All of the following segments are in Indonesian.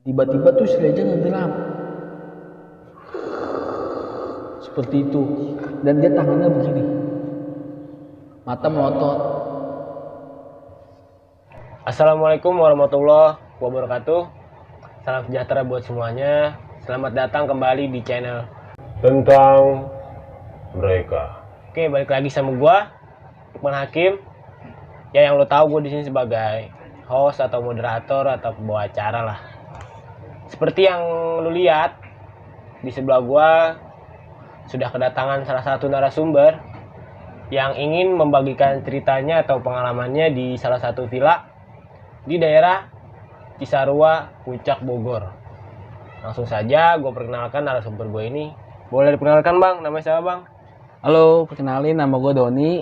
Tiba-tiba tuh si Reja ngegeram seperti itu, dan dia tangannya begini, mata melotot. Assalamualaikum warahmatullahi wabarakatuh. Salam sejahtera buat semuanya. Selamat datang kembali di channel tentang mereka. Oke, balik lagi sama gua, Lukman Hakim. Ya, yang lo tahu gue di sini sebagai host atau moderator atau pembawa acara lah. Seperti yang lo lihat di sebelah gua sudah kedatangan salah satu narasumber yang ingin membagikan ceritanya atau pengalamannya di salah satu villa di daerah Cisarua, Puncak Bogor. Langsung saja gue perkenalkan narasumber gue ini. Boleh diperkenalkan bang, namanya siapa bang? Halo, perkenalin, nama gue Doni.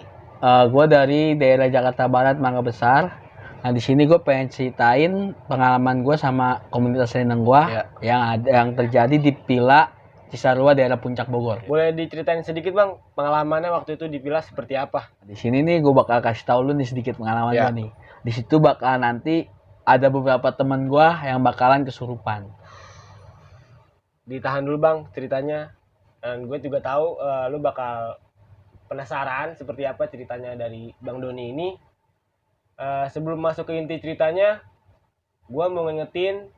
Gue dari daerah Jakarta Barat, Mangga Besar. Nah, di sini gue pengen ceritain pengalaman gue sama komunitas renang gue yang terjadi di Villa Cisarua, daerah Puncak Bogor. Boleh diceritain sedikit bang, pengalamannya waktu itu di villa seperti apa? Di sini nih gue bakal kasih tahu lu nih sedikit pengalaman gue nih. Di situ bakal nanti ada beberapa teman gue yang bakalan kesurupan. Ditahan dulu bang ceritanya. Dan gue juga tahu lu bakal penasaran seperti apa ceritanya dari Bang Doni ini. Sebelum masuk ke inti ceritanya, gue mau ngingetin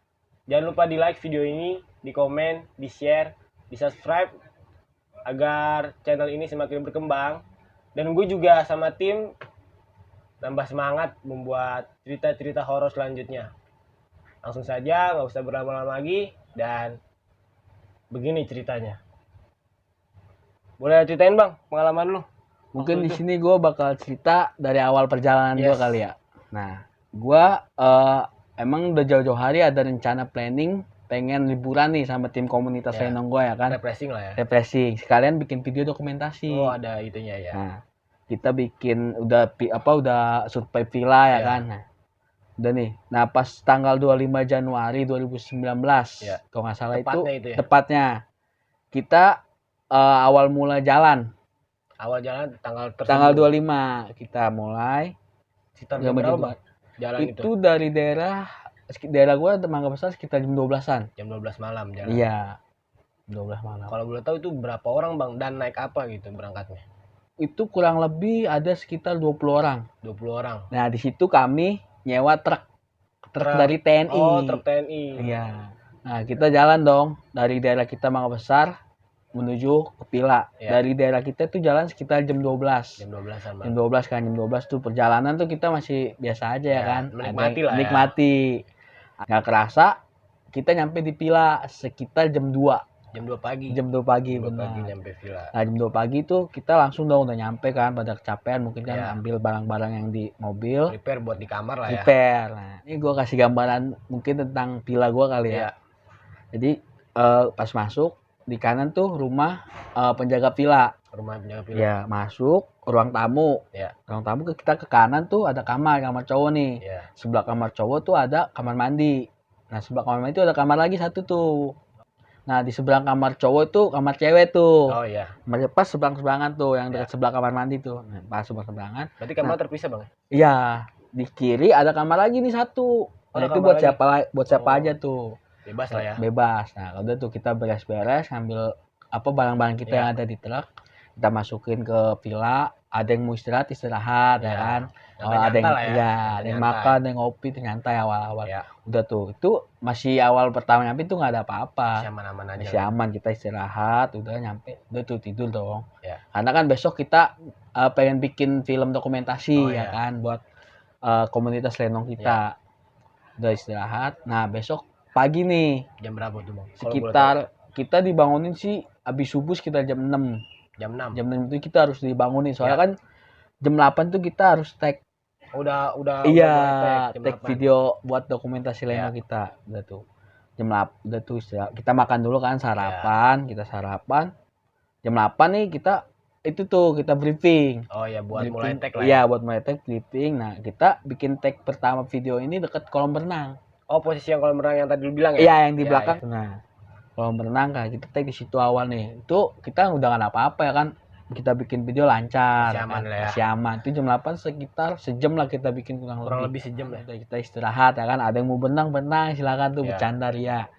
jangan lupa di like video ini, di komen, di share, di subscribe agar channel ini semakin berkembang. Dan gue juga sama tim nambah semangat membuat cerita-cerita horor selanjutnya. Langsung saja, nggak usah berlama-lama lagi, dan begini ceritanya. Boleh ceritain bang pengalaman lu? Mungkin di sini gue bakal cerita dari awal perjalanan gue kali ya. Nah, gue emang udah jauh-jauh hari ada rencana planning pengen liburan nih sama tim komunitas renang gue ya kan. Refreshing lah ya. Refreshing. Sekalian bikin video dokumentasi. Oh, ada itunya ya. Nah, kita bikin udah survei villa ya kan. Nah, udah nih. Nah, pas tanggal 25 Januari 2019 kalau nggak salah tepatnya kita awal mula jalan. Awal jalan tanggal 25 kita mulai. Sekitar jam berapa jalan itu? Dari daerah gue Mangga Besar sekitar jam 12-an. Jam 12 malam jalan. Iya. 12 malam. Kalau boleh tahu itu berapa orang bang dan naik apa gitu berangkatnya? Itu kurang lebih ada sekitar 20 orang. 20 orang. Nah, di situ kami nyewa truk dari TNI. Oh, truk TNI. Iya. Nah, kita jalan dong dari daerah kita Mangga Besar menuju ke Villa. Dari daerah kita tuh jalan sekitar jam 12. Jam 12 sama. Jam 12 kan, jam 12 tuh perjalanan tuh kita masih biasa aja ya kan. Menikmati lah. Menikmati. Nggak kerasa kita nyampe di Villa sekitar jam 2. Jam 2 pagi. Jam 2 pagi benar. Pagi nyampe Villa. Nah, jam 2 pagi tuh kita langsung dong udah nyampe kan, pada kecapean mungkin kan ambil barang-barang yang di mobil. Prepare buat di kamar lah ya. Prepare. Nah, ini gue kasih gambaran mungkin tentang villa gue kali ya. Jadi pas masuk di kanan tuh rumah penjaga villa. Rumah penjaga villa. Ya, masuk ruang tamu. Ruang tamu kita ke kanan tuh ada kamar cowok nih. Sebelah kamar cowok tuh ada kamar mandi. Nah, sebelah kamar mandi tuh ada kamar lagi satu tuh. Nah, di sebelah kamar cowok tuh kamar cewek tuh. Oh iya. Pas sebelah-sebelangan tuh yang dekat sebelah kamar mandi tuh. Nah, pas sebelah-sebelangan. Berarti kamar terpisah, Bang? Iya, di kiri ada kamar lagi nih satu. Nah, itu buat siapa aja tuh. Bebas lah ya. Bebas. Nah, udah tuh kita beres-beres ngambil barang-barang kita yang ada di truk. Kita masukin ke villa, ada yang mau istirahat ya kan. Ada yang makan, ada yang ngopi, tuh nyantai awal-awal. Udah tuh, itu masih awal pertama nyampe tuh nggak ada apa-apa. Masih aman-aman aja. Masih aman, kita istirahat, udah nyampe, udah tuh tidur dong. Karena kan besok kita pengen bikin film dokumentasi ya kan buat komunitas lenong kita. Udah istirahat. Nah, besok pagi nih. Jam berapa tuh, Bang? Sekitar kita dibangunin sih habis subuh sekitar jam 6. Jam 6. Jam 6 itu kita harus dibangunin soalnya kan jam 8 tuh kita harus tag. Udah tag video buat dokumentasi lenong kita. Udah tuh. Jam 8 udah tuh kita makan dulu kan sarapan, kita sarapan. Jam 8 nih kita kita briefing. Oh ya, buat mulai tag lah. Iya, buat mulai tag briefing. Nah, kita bikin tag pertama video ini dekat kolam renang. Oh, posisi yang kolam renang yang tadi lu bilang ya? Iya, yang di belakang. Nah, kolam renang kan kita tag di situ awal nih. Itu kita udah nggak apa-apa ya kan. kita bikin video lancar, Masih aman kan? lah ya. Masih aman. Itu jam 8 sekitar sejam lah kita bikin kurang lebih sejam lah. Udah kita istirahat ya kan. Ada yang mau benang silakan tuh Ya. bercanda ria.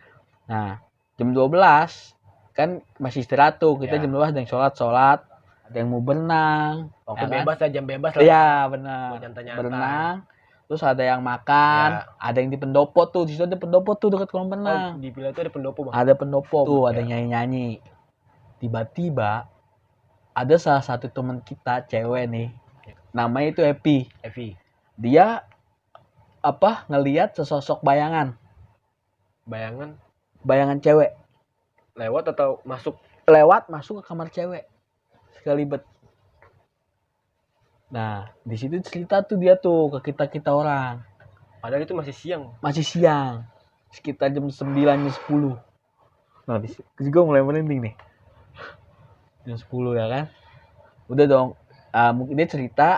Nah, jam 12 kan masih istirahat tuh. Kita Ya. jam 12 ada yang sholat. Ada yang mau berenang. Waktu ya kan? bebas lah, jam bebas lah. Iya, benar. Buat nyantai-nyantai. Berenang. Terus ada yang makan, Ya. ada yang di pendopo tuh. Di situ ada pendopo tuh dekat kolam Oh, renang. di villa itu ada pendopo, Bang. Ada pendopo tuh, ada Ya. yang nyanyi-nyanyi. Tiba-tiba ada salah satu teman kita cewek nih. Namanya itu Evi. Dia ngelihat sesosok bayangan cewek Lewat atau masuk? lewat masuk ke kamar cewek sekalibet. Nah, di situ cerita tuh dia tuh ke kita orang. Padahal itu masih siang. Sekitar jam 9 jam 10. Nah, di situ gue mulai merinding nih. Jam 10 ya kan. Udah dong. Mungkin dia cerita.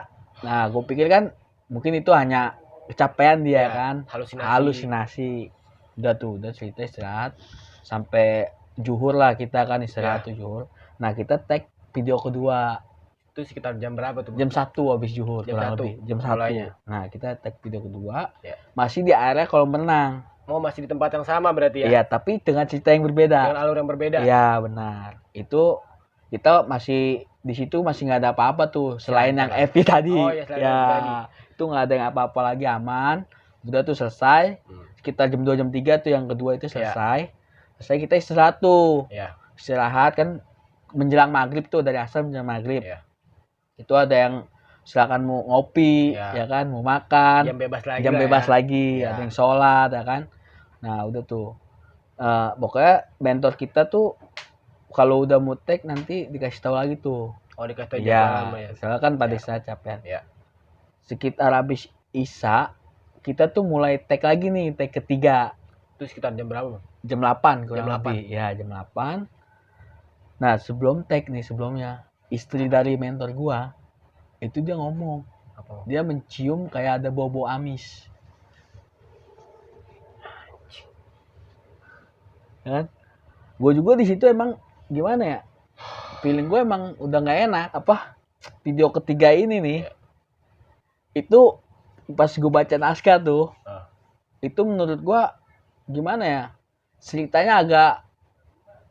Nah, gue pikir kan mungkin itu hanya kecapean dia Ya, kan. halusinasi. Udah cerita istirahat sampai zuhur lah kita kan istirahat tuh zuhur. Nah, kita tag video kedua Itu sekitar jam berapa tuh, Bang? jam 1 habis zuhur Jam kurang 1 lebih jam 1. mulainya. Nah, kita tag video kedua Ya. masih di area kolam renang. Oh, masih di tempat yang sama berarti ya? Iya, tapi dengan cerita yang berbeda. Dengan alur yang berbeda. Iya, benar. Itu kita masih di situ masih nggak ada apa-apa tuh selain yang Evi tadi. Oh, ya, selain yang tadi. Itu nggak ada yang apa-apa lagi, aman. Udah tuh selesai. Sekitar jam 2 jam 3 tuh yang kedua itu selesai. Selesai kita istirahat tuh. Ya. Istirahat kan menjelang maghrib tuh, dari asar menjelang maghrib. Ya. Itu ada yang silakan mau ngopi, ya kan, mau makan. Jam bebas lagi. Jam lah bebas ya. lagi, Ya. ada yang sholat, ya kan. Nah, udah tuh. Pokoknya mentor kita tuh kalau udah mutek nanti dikasih tahu lagi tuh. Oh, dikasih tahu Iya, jam lama ya. soalnya kan pada Ya. saat capek. Ya. Sekitar habis Isya, kita tuh mulai tag lagi nih, tag ketiga. Itu sekitar jam berapa, Bang? Jam 8 kurang Jam 8. lebih. Ya, jam 8. Nah, sebelum tag nih, sebelumnya istri dari mentor gua itu dia ngomong, Apa? dia mencium kayak ada bau-bau amis. Ya kan? Gue juga di situ emang gimana ya? Feeling gue emang udah nggak enak. Video ketiga ini nih, itu pas gue baca naskah tuh, itu menurut gue gimana ya? Ceritanya agak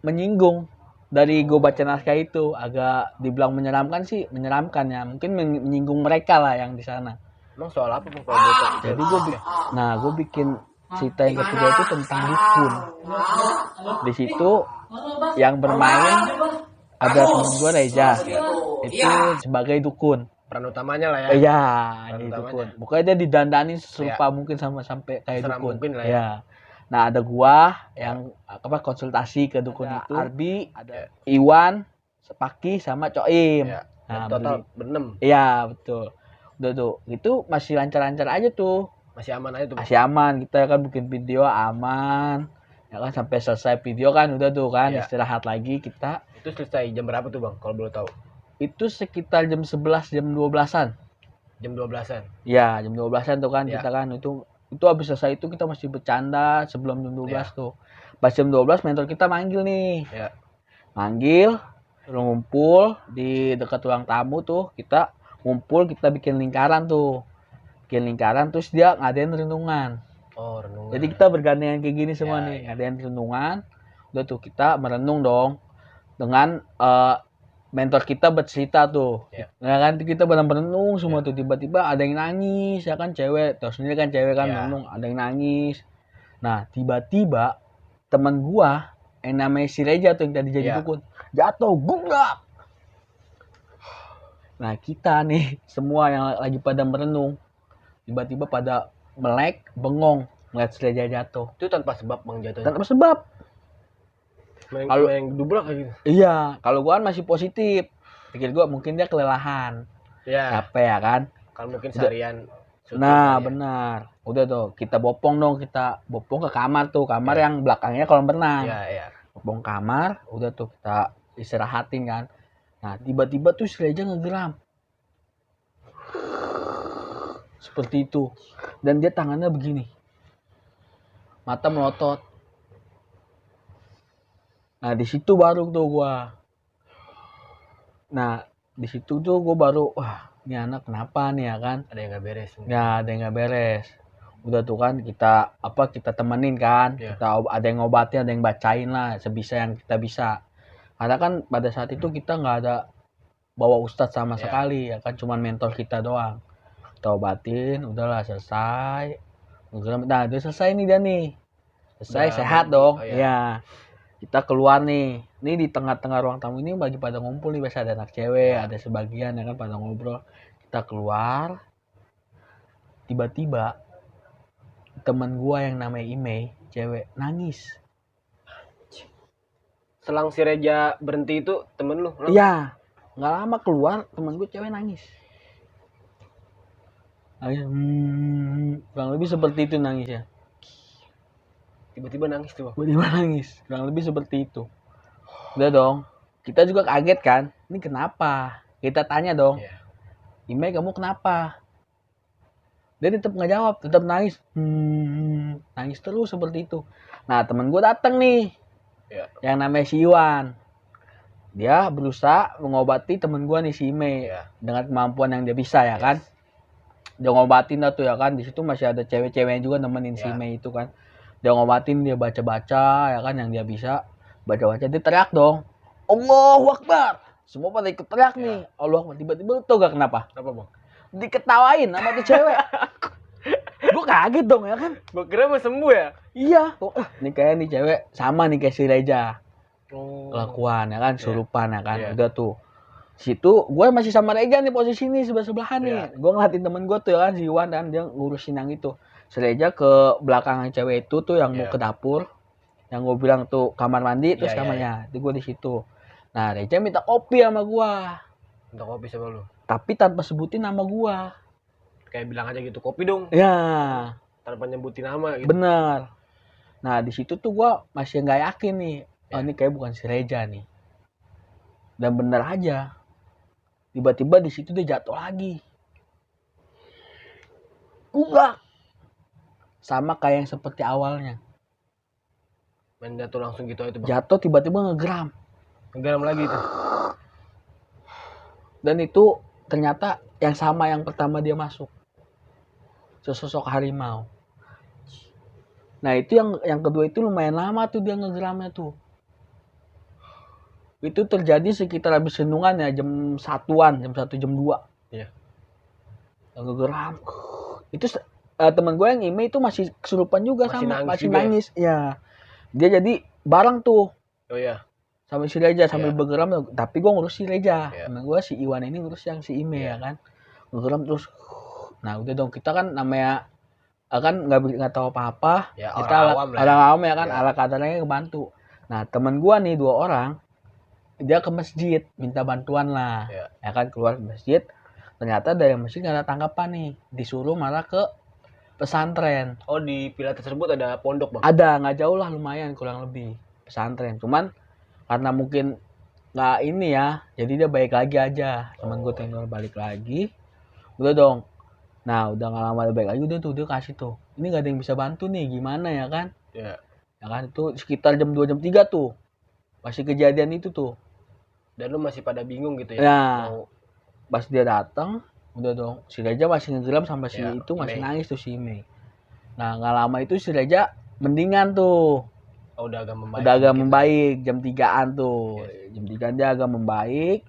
menyinggung. Dari gue baca naskah itu agak dibilang menyeramkan sih, menyeramkan ya. Mungkin menyinggung mereka lah yang di sana. Emang soal apa, Bang? Kalau boleh tahu? Jadi gue bikin cerita yang ketiga itu tentang dukun. Di situ yang bermain ada temen gue Reza, itu sebagai dukun. Peran utamanya lah ya. Iya, Peran jadi utamanya. dukun. Pokoknya dia didandani serupa mungkin sampai kayak Seram dukun. mungkin lah ya. Iya. Nah, ada gua yang konsultasi ke dukun itu. Arbi, ada Iwan, Sepaki sama Coim. Ya. Nah, Total berenam. iya, betul. Udah tuh. Itu masih lancar-lancar aja tuh. Masih aman aja tuh, Bang. Masih aman, kita kan bikin video aman. Ya kan sampai selesai video kan udah tuh kan Iya. istirahat lagi kita. Itu selesai jam berapa tuh, Bang? Kalau boleh tahu? Itu sekitar jam 11 jam 12-an. Jam 12-an. Ya, jam 12-an tuh kan Ya. kita kan itu habis selesai itu kita masih bercanda sebelum jam 12 Ya. tuh. Pas jam 12 mentor kita manggil nih. Ya. Manggil, suruh ngumpul di dekat ruang tamu tuh. Kita ngumpul, kita bikin lingkaran tuh. Bikin lingkaran terus dia ngadain renungan. Oh, renungan. Jadi kita bergandengan kayak gini semua Ya, nih, ya. ngadain renungan. Udah tuh kita merenung dong dengan mentor kita bercerita tuh. Ya. Nah kan kita berenung semua tuh, tiba-tiba ada yang nangis ya kan, cewek. Terus sendiri kan cewek kan Ya. merenung, ada yang nangis. Nah, tiba-tiba teman gua yang namanya si Reja tuh yang tadi jadi Ya. dukun, jatuh gugrak. Nah, kita nih semua yang lagi pada merenung tiba-tiba pada melek, bengong ngeliat si Reja jatuh. Itu tanpa sebab, Bang, jatuhnya. Tanpa sebab. Kalau- Main dubrak kayak gitu. Iya, kalau gua kan masih positif. Pikir gua mungkin dia kelelahan, Ya. capek ya kan. Kalau mungkin Udah. seharian syuting Nah, lah ya. benar. Udah tuh, kita bopong ke kamar tuh, kamar yang belakangnya kolam renang. Iya, iya. Bopong kamar, udah tuh kita istirahatin kan. Nah, tiba-tiba tuh si Reja ngegeram. Seperti itu. Dan dia tangannya begini. Mata melotot. Nah, di situ baru tuh gua. Nah, Di situ tuh gue baru, wah ini anak kenapa nih ya kan? Ada yang nggak beres. Ya ada yang nggak beres. Udah tuh kan kita temenin kan, Iya. ada yang ngobatin, ada yang bacain lah sebisa yang kita bisa. Karena kan pada saat itu kita nggak ada bawa ustadz sama Iya. sekali ya kan, cuman mentor kita doang. Kita obatin, udahlah selesai. Nah udah selesai nih dia nih, selesai Udah sehat mandi. dong. Oh, iya. Ya kita keluar nih. Ini di tengah-tengah ruang tamu ini bagi pada ngumpul nih, biasa ada anak cewek, Iya. ada sebagian ya kan pada ngobrol. Kita keluar, tiba-tiba teman gua yang namanya Imei, cewek, nangis. Selang si Reja berhenti itu temen lu? Iya, nggak lama keluar teman gua cewek nangis. Kurang lebih seperti itu nangisnya. Tiba-tiba nangis tuh. Tiba-tiba nangis, kurang lebih seperti itu. Udah dong, kita juga kaget kan, ini kenapa? Kita tanya dong, Iya. Imei kamu kenapa? Dia tetap nggak jawab, tetap nangis, nangis terus seperti itu. Nah teman gue datang nih, Iya. yang namanya si Iwan. Dia berusaha mengobati temen gue nih si Imei, Iya. dengan kemampuan yang dia bisa ya kan. Dia ngobatin lah tuh ya kan. Di situ masih ada cewek-cewek juga nemenin si Iya. Imei itu kan. Dia ngobatin, dia baca-baca ya kan yang dia bisa. Baca-baca, dia teriak dong, Allahu Akbar. Semua pada ikut teriak nih, Allahu Akbar. Tiba-tiba lu tau gak kenapa? Apa bang? Diketawain sama tuh cewek. Gue kaget dong ya kan. Gue kira mau sembuh ya. Iya, nih kayak nih cewek sama nih kayak si Reja. Oh. Kelakuan ya kan, surupan ya kan. Iya. Udah tuh. Situ gue masih sama Reja nih posisi nih sebelah-sebelahan nih. Iya. Gue ngeliatin temen gue tuh ya kan, si Iwan kan, dia ngurusin yang itu. Si Reja ke belakang cewek itu tuh yang mau Iya. ke dapur. Yang gue bilang tuh kamar mandi, terus Iya, kamarnya. Itu gue di situ. Nah, Reja minta kopi sama gue. Minta kopi sama lu. Tapi tanpa sebutin nama gue. Kayak bilang aja gitu, kopi dong. Ya, Tanpa nyebutin nama gitu. bener. Nah, di situ tuh gue masih nggak yakin nih. Oh, ini kayak bukan si Reja nih. Dan bener aja. Tiba-tiba di situ dia jatuh lagi. Gugak. Sama kayak yang seperti awalnya. Main jatuh langsung gitu aja tuh bang. Jatuh tiba-tiba ngegeram. Ngegaram lagi tuh. Dan itu ternyata yang sama yang pertama dia masuk. Sesosok harimau. Nah itu yang kedua itu lumayan lama tuh dia ngegeramnya tuh. Itu terjadi sekitar habis renungan ya, jam 1-an, jam 1, jam 2. Iya. Ngegeram. Itu temen gue yang Imei itu masih kesurupan juga, Masih sama nangis masih juga nangis. Ya. Dia jadi bareng tuh Oh iya. sama si Reja sambil Iya. bergeram, tapi gue ngurus si Reja. Iya. Temen gue si Iwan ini ngurus yang si Imei Iya. ya kan. Ngegeram terus. Nah udah dong, kita kan namanya kan nggak tahu apa-apa. Ya, Kita orang awam lah ya. orang awam ya kan, Iya. ala kadarnya kebantu. Nah temen gue nih 2 orang, dia ke masjid minta bantuan lah. Iya. Ya kan, keluar ke masjid. Ternyata dari masjid nggak ada tanggapan nih, disuruh malah ke pesantren. Oh di villa tersebut ada pondok bang. Ada, nggak jauh lah, lumayan kurang lebih pesantren. Cuman karena mungkin nggak ini ya, jadi dia balik lagi aja. Temen gue tinggal balik lagi. Udah dong. Nah udah nggak lama dia balik lagi, udah tuh dia kasih tuh, ini nggak ada yang bisa bantu nih, gimana ya kan? Iya. Ya kan, itu sekitar jam 2, jam 3 tuh masih kejadian itu tuh. Dan lu masih pada bingung gitu ya. Ya. Mau Pas dia datang, udah dong, si Reja masih ngegeram sampai si Ya, itu masih Imei. nangis tuh si Imei. Nah nggak lama itu si Reja mendingan tuh, udah agak membaik. udah agak sedikit. membaik, jam 3-an tuh. Jam 3-an dia agak membaik.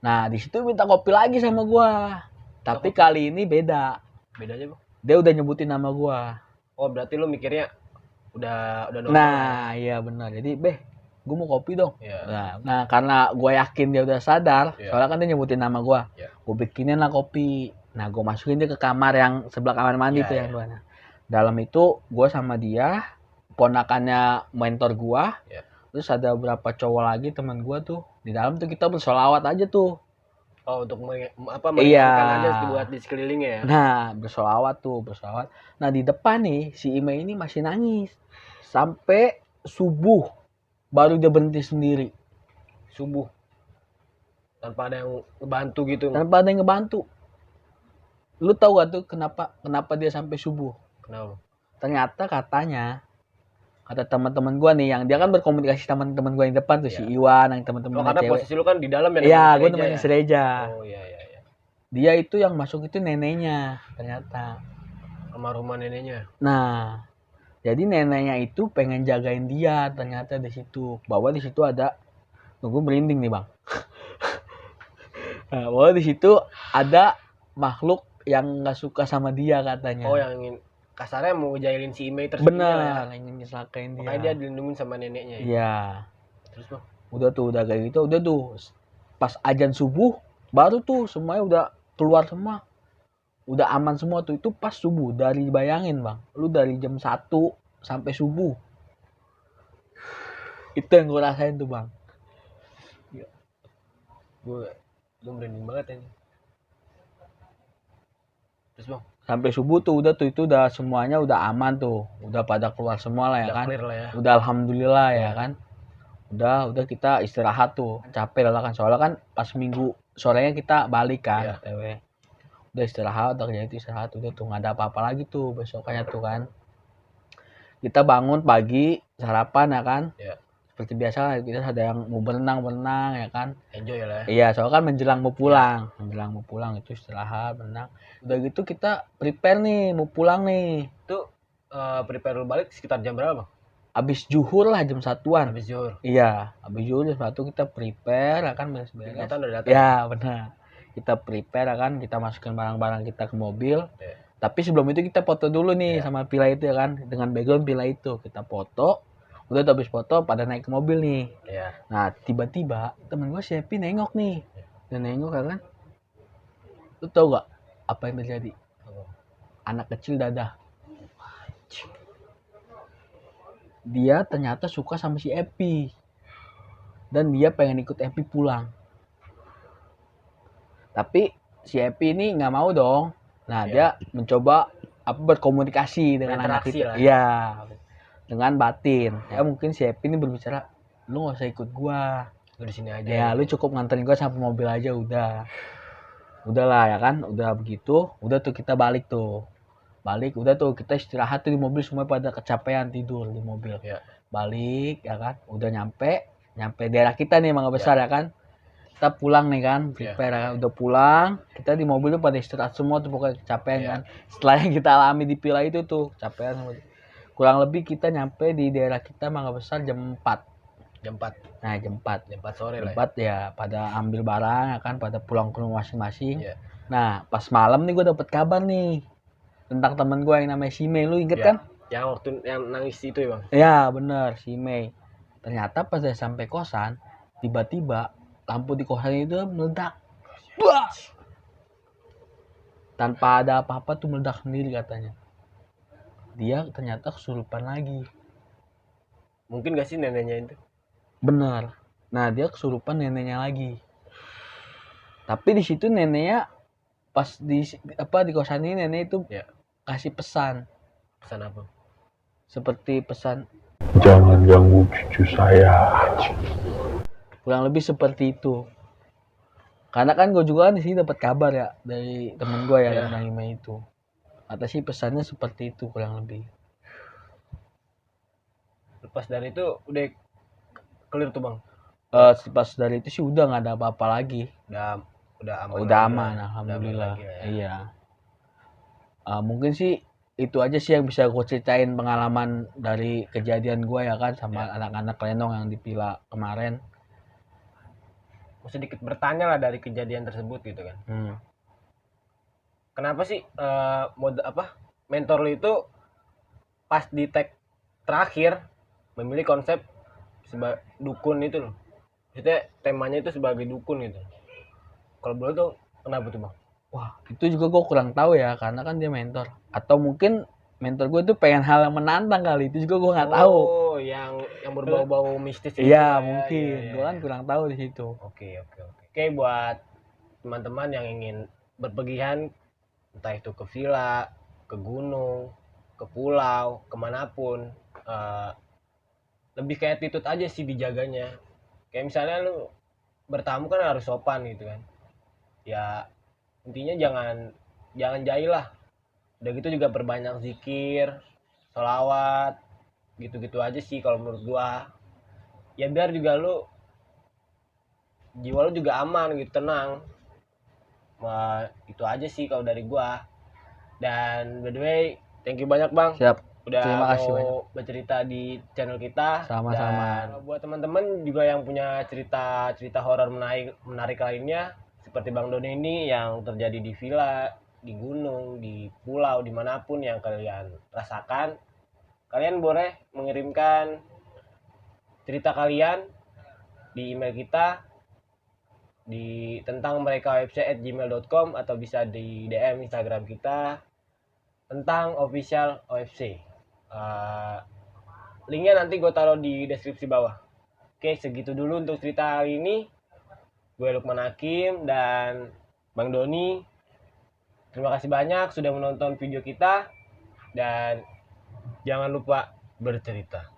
Nah di situ minta kopi lagi sama gua, tapi kali ini beda. Bedanya bang. Dia udah nyebutin nama gua. Oh berarti lu mikirnya udah normal. Nah iya benar, jadi gue mau kopi dong. Iya. Nah karena gue yakin dia udah sadar, Iya. soalnya kan dia nyebutin nama gue. Iya. Gue bikinin lah kopi. Nah gue masukin dia ke kamar yang sebelah kamar mandi Iya, tuh iya. yang luarnya. Dalam itu gue sama dia, ponakannya mentor gue. Iya. Terus ada beberapa cowok lagi teman gue tuh. Di dalam tuh kita bersolawat aja tuh. Oh untuk Iya. mengingatkan aja buat di sekelilingnya ya. Nah bersolawat. Nah di depan nih si Imei ini masih nangis. Sampai subuh baru dia berhenti sendiri. Subuh. Tanpa ada yang ngebantu gitu. Tanpa ada yang ngebantu. Lu tahu gak tuh kenapa dia sampai subuh? Kenapa? Ternyata katanya kata teman-teman gua nih, yang dia kan berkomunikasi sama teman-teman gua yang depan tuh, si Iwan, yang teman-teman karena cewek. posisi lu kan di dalam ya. Iya, nemenin gua si Reja nemenin ya? si Reja. Oh iya. Dia itu yang masuk itu neneknya ternyata. Sama rumah neneknya. Nah, jadi neneknya itu pengen jagain dia ternyata di situ. Bahwa di situ ada, tunggu merinding nih bang. Nah, bahwa di situ ada makhluk yang nggak suka sama dia katanya. Oh, yang ingin kasarnya mau ngejailin si Imei tersebut. Benar, ingin nyelakain dia. Makanya dia dilindungin sama neneknya. Iya. Terus bang? Udah kayak gitu, udah tuh. Pas azan subuh, baru tuh semuanya udah keluar semua. Udah aman semua tuh. Itu pas subuh, dari bayangin bang. Lu dari jam 1 sampai subuh. Itu yang gue rasain tuh bang. Gue merinding banget ini. Terus bang? Sampai subuh tuh udah tuh, itu udah semuanya udah aman tuh. Udah pada keluar semua lah ya Udah kan. clear lah ya. Udah alhamdulillah ya kan. Udah kita istirahat tuh. Capek lah kan. Soalnya kan pas minggu sorenya kita balik kan. TW. Udah istirahat, udah kerja itu istirahat. Udah tuh nggak ada apa-apa lagi tuh besoknya tuh kan. Kita bangun pagi, sarapan ya kan. Iya. Seperti biasa lah, kita ada yang mau berenang ya kan. Enjoy lah ya. Iya, soalnya kan menjelang mau pulang itu istirahat, berenang. Udah gitu kita prepare nih, mau pulang nih. Itu prepare lu balik sekitar jam berapa bang? Abis zuhur lah, jam 1-an. Habis zuhur. Iya, abis zuhur jam 1 kita prepare akan beres-beres. Ingatan udah datang. Ya, benar. Kita prepare akan, kita masukin barang-barang kita ke mobil. Iya. Tapi sebelum itu kita foto dulu nih sama villa itu ya kan, dengan background villa itu. Kita foto. Udah tuh habis foto pada naik ke mobil nih. Iya. Nah, tiba-tiba temen gue si Happy nengok nih. Dan nengok kan. Lu tau gak apa yang terjadi? Anak kecil dadah. Dia ternyata suka sama si Epi. Dan dia pengen ikut Epi pulang. Tapi si Epi ini nggak mau dong. Nah, dia mencoba berkomunikasi dengan anak itu. Iya. Dengan batin. Ya mungkin si Epi ini berbicara, lu nggak usah ikut gua. Lu di sini aja. Ya, lu cukup nganterin gua sampai mobil aja udah. Udahlah ya kan, udah begitu. Udah tuh kita balik tuh. Udah tuh kita istirahat tuh di mobil, semua pada kecapean tidur di mobil. Ya. Balik ya kan, udah nyampe daerah kita nih Mangga Besar ya kan. Kita pulang nih kan, prepare ya. Udah pulang, kita di mobil tuh pada istirahat semua tuh pokoknya kecapean kan. Setelah yang kita alami di villa itu tuh kecapean. Kurang lebih kita nyampe di daerah kita Mangga Besar jam 4. Jam 4. Nah, jam 4. Jam 4 sore Jam lah. 4 ya, pada ambil barang ya kan, pada pulang ke rumah masing-masing. Iya. Nah, pas malam nih gue dapet kabar nih tentang teman gue yang namanya si Mei, lu inget kan? Yang waktu yang nangis itu ya bang? Ya bener, si Mei. Ternyata pas saya sampai kosan, tiba-tiba lampu di kosan itu meledak. Wah! Tanpa ada apa-apa tuh meledak sendiri katanya. Dia ternyata kesurupan lagi. Mungkin gak sih neneknya itu? Bener. Nah, dia kesurupan neneknya lagi. Tapi di situ neneknya pas di kosan ini nenek itu kasih pesan. Pesan apa? Seperti pesan, jangan ganggu cucu saya. kurang lebih seperti itu. Karena kan gue juga kan di sini dapat kabar ya dari temen gue yang namanya itu. Kata sih pesannya seperti itu kurang lebih. Lepas dari itu udah clear tuh bang? Pas dari itu sih udah nggak ada apa-apa lagi. Udah aman. Udah aman, alhamdulillah. Iya. Mungkin sih itu aja sih yang bisa gue ceritain pengalaman dari kejadian gue ya kan sama anak-anak Lenong yang di villa kemarin. Sedikit bertanya lah dari kejadian tersebut gitu kan. Kenapa sih mentor lu itu pas di tag terakhir memilih konsep sebagai dukun itu loh? Maksudnya temanya itu sebagai dukun gitu. Kalau boleh tuh kenapa tuh bang? Wah, itu juga gue kurang tahu ya, karena kan dia mentor. Atau mungkin mentor gue tuh pengen hal yang menantang kali, itu juga gue nggak tahu. Oh, yang berbau-bau mistis. Iya, mungkin. Gue kan kurang tahu di situ. Oke, buat teman-teman yang ingin berpergian, entah itu ke villa, ke gunung, ke pulau, kemanapun, lebih kayak attitude aja sih dijaganya. Kayak misalnya lu bertamu kan harus sopan gitu kan. Ya intinya jangan jahil lah. Udah gitu juga perbanyak zikir, sholawat, gitu-gitu aja sih kalau menurut gua. Ya biar juga jiwa lu juga aman gitu, tenang. Wah, itu aja sih kalau dari gua. Dan by the way, thank you banyak Bang. Siap. Udah Terima kasih banyak. mau bercerita di channel kita. Sama-sama. Dan buat teman-teman juga yang punya cerita horor menarik lainnya seperti Bang Doni ini yang terjadi di villa, di gunung, di pulau, dimanapun yang kalian rasakan, kalian boleh mengirimkan cerita kalian di email kita di tentang mereka website@gmail.com atau bisa di DM Instagram kita tentang official OFC. Linknya nanti gue taruh di deskripsi bawah. Oke, segitu dulu untuk cerita kali ini. Gue Lukman Hakim dan Bang Doni. Terima kasih banyak sudah menonton video kita dan jangan lupa bercerita.